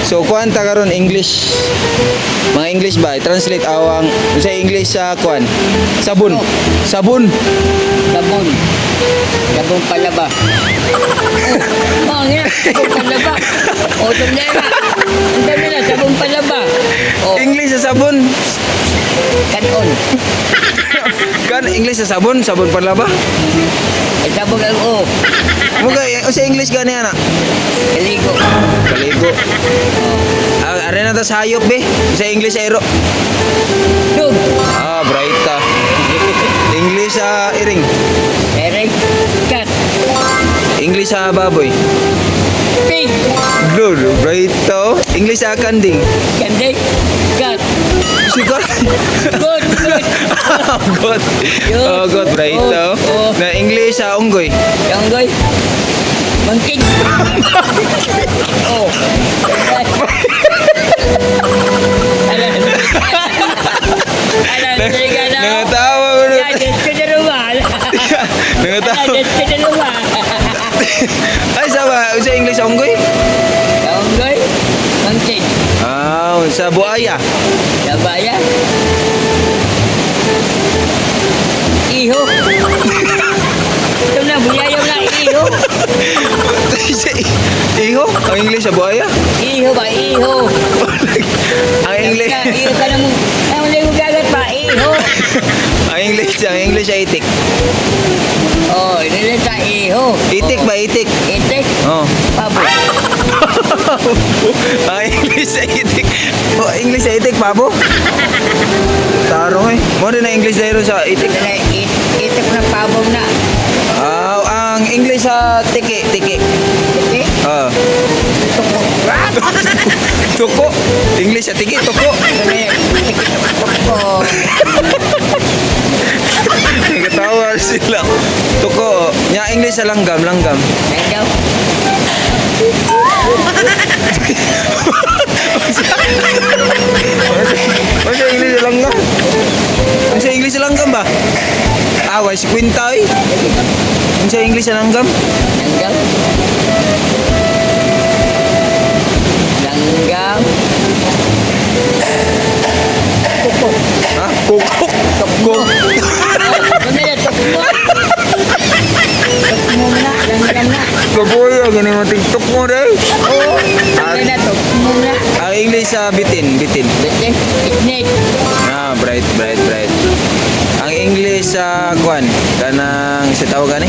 So kuan ta karon English. Mga English ba? Translate awang sa English sa kuan. Sabon. Sabon. Sabon. Sabon palaba. Oh, nga. Sabon palaba. Oh, tumera. Ang dami na, sabon palaba. Oh, English sa sabon. kanon. Kan English sa sabon, sabon pala ba? Ay, sabon lang, oh. Muga sa English gani ana. Kaligo. Kaligo. Are na ta sa hayop be. Sa English aero. Dug. Bright ta. English sa iring. Eric. Cat. English sa baboy. Pig. Good, bright to. English sa kanding. Kandeng. Cat. Sigar. Good. Good. Good. Oh, good, bright to. Oh. Na English sa unggoy. Yanggoy. Mangking. Oh. Alam. Alam, sige na. Nangatawa ko na. Yes, ka na rumah. Nangatawa. Yes, ka na rumah. Ay, sa English sa unggoy? Yanggoy. Mangking. Sa buaya. Dabaya. Iho. Ito na, buyayaw na, iho. Iho? Ang English sa buaya? Iho ba, iho. Ang English. Iho ka na mo. Ay, wala yung gagat pa, iho. Ang English sa itik. Oh, inilit sa iho. Itik ba, itik? Itik. Oh. Pabo. Ang English sa itik. Oh, English sa itik, pabo? Tarong eh. Mo na English dahil sa itik. Itik na pabo na. Ang English sa tiki, tiki. Okay? Tuko. Tuko. English sa tiki, tuko. Tuko. Nagkatawa sila. Tuko. Nya English sa langgam, langgam. Yan daw. Ano sa English sa langgam? Ano sa English sa langgam ba? Away si Quinta eh. Ano sa English sa langgam? Langgam. Langgam. Tuko. Ha? Kuko. Tuko. Ano yan? Tuko. Tuko na. Langgam na. Kaboy, ganun mo TikTok mo dahil. Oo. Ano na? Tuko na. Ang English sa bitin, bitin. Bitin. Iknik. Bright, bright, bright. Ang English sa kuan, kanang sa tawag gani?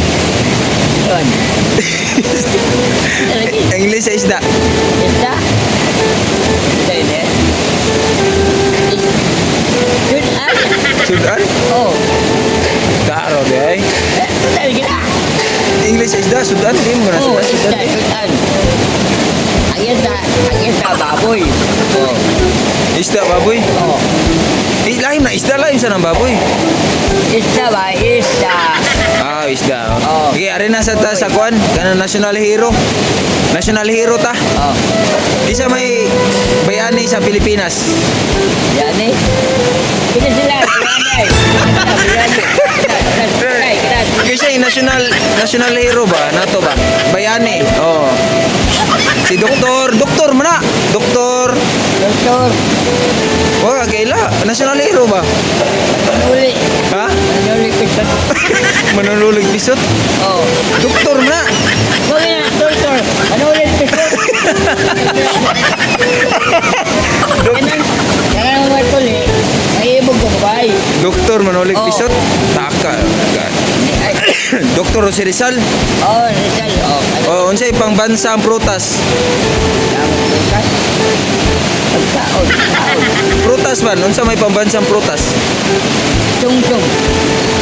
Yun. Ang English sa isda. Isda. Isda yun eh. Yun ah. Sudan? Oh. Taro di ay. Sabi kita. English sa isda, Sudan, di mo na Oh, Sudan, isda. Sudan. Sudan. Ang isda baboy. Oh. Isda baboy. Oh. Lahim na isda, lahim sa ng baboy. Isda ba? Isda. Isda. Oh. Okay, ari na sa ta sa kuan, kanang national hero. National hero ta. Oh. Isa may bayani sa Pilipinas. Yan eh. Kita sila. Kasi national hero ba? Nato ba? Bayani. Oh. Si Doktor mana? Doktor. Doktor. Oh, kaila. National hero ba? Manuli. Ha? Manuli pisot. Manululig pisot. Oh. Doktor mana? Huwag na, doktor. Manuli pisot. Kaya mo matuli. May ibog ko ba? Doktor manulig Oh. pisot. Taka. Doktor si Rizal. Oh, Rizal. Oh. Oh, unsay pangbansa ang prutas? Pagkaon. Pagkaon. Prutas man, unsa may pambansang prutas? Tungtong.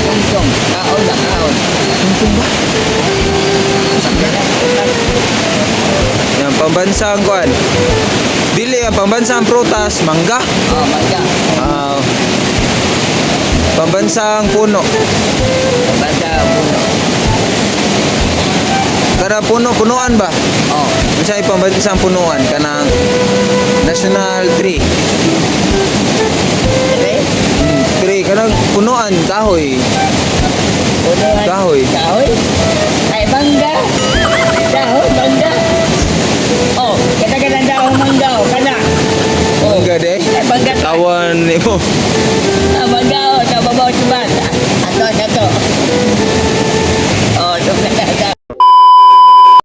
Tungtong. Kaon na kaon. Tungtong ba? Yan, pambansang kuan. Dili ang pambansang prutas, mangga. Oh, mangga. Pambansang puno. Basta puno. Kada punuan ba? Oh. Unsay pambansang punuan kanang national tree. Dire? Tree kanang punuan kahoy. Punuan. Kahoy. Kahoy? Ay, mangga. Kahoy, mangga. Oh, kata-kata daw mangga. Oh. Abangga. Tawan ni mo. Abangga. Nababaw coba.